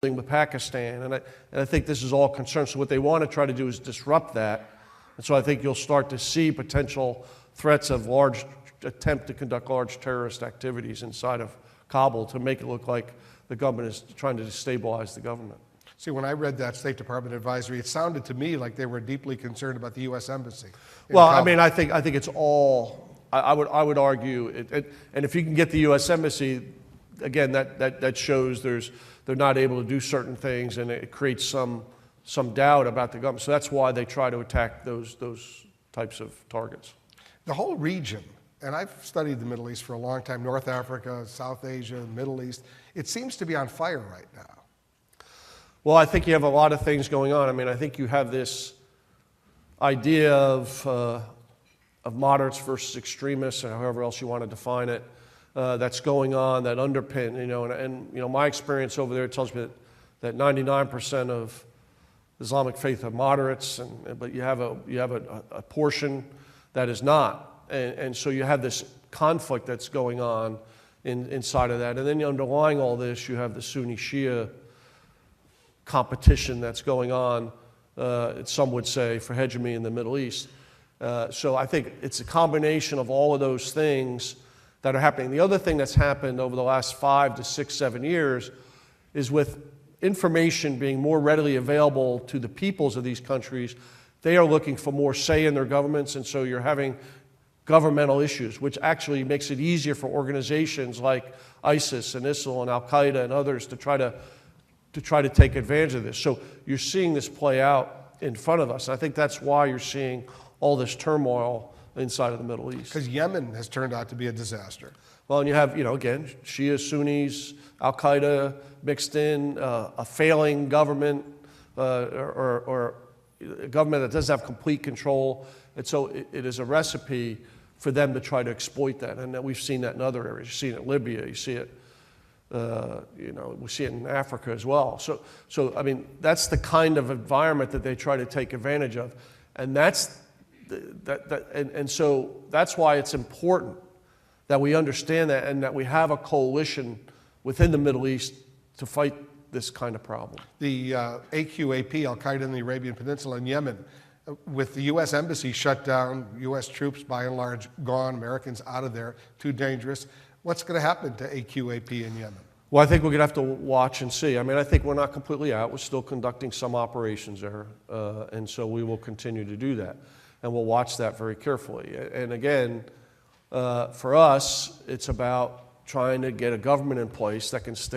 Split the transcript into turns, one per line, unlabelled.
with Pakistan, and I think this is all concerned. So what they want to try to do is disrupt that, and so I think you'll start to see potential threats of large attempt to conduct large terrorist activities inside of Kabul to make it look like the government is trying to destabilize the government.
See, when I read that State Department advisory, it sounded to me like they were deeply concerned about the U.S. Embassy.
Well, I mean, I think it's all. I would argue, and if you can get the U.S. Embassy, again, that shows they're not able to do certain things, and it creates some doubt about the government. So that's why they try to attack those types of targets.
The whole region, and I've studied the Middle East for a long time, North Africa, South Asia, Middle East, it seems to be on fire right now.
Well, I think you have a lot of things going on. I mean, I think you have this idea of moderates versus extremists, or however else you want to define it, that's going on, that underpin, and my experience over there tells me that 99% of Islamic faith are moderates, but you have a portion that is not, and so you have this conflict that's going on inside of that, and then underlying all this, you have the Sunni-Shia competition that's going on, some would say, for hegemony in the Middle East. So I think it's a combination of all of those things that are happening. The other thing that's happened over the last 5 to 6, 7 years is with information being more readily available to the peoples of these countries, they are looking for more say in their governments, and so you're having governmental issues, which actually makes it easier for organizations like ISIS and ISIL and Al-Qaeda and others to try to take advantage of this. So you're seeing this play out in front of us. And I think that's why you're seeing all this turmoil inside of the Middle East.
Because Yemen has turned out to be a disaster.
Well, and you have, again, Shia, Sunnis, Al-Qaeda mixed in, a failing government, or a government that doesn't have complete control. And so it is a recipe for them to try to exploit that. And we've seen that in other areas. You see it in Libya, you see it we see it in Africa as well. So I mean, that's the kind of environment that they try to take advantage of, and so that's why it's important that we understand that and that we have a coalition within the Middle East to fight this kind of problem.
The AQAP, Al-Qaeda in the Arabian Peninsula and Yemen, with the U.S. Embassy shut down, U.S. troops by and large gone, Americans out of there, too dangerous. What's going to happen to AQAP in Yemen?
Well, I think we're going to have to watch and see. I mean, I think we're not completely out. We're still conducting some operations there, and so we will continue to do that. And we'll watch that very carefully. And again, for us, it's about trying to get a government in place that can stay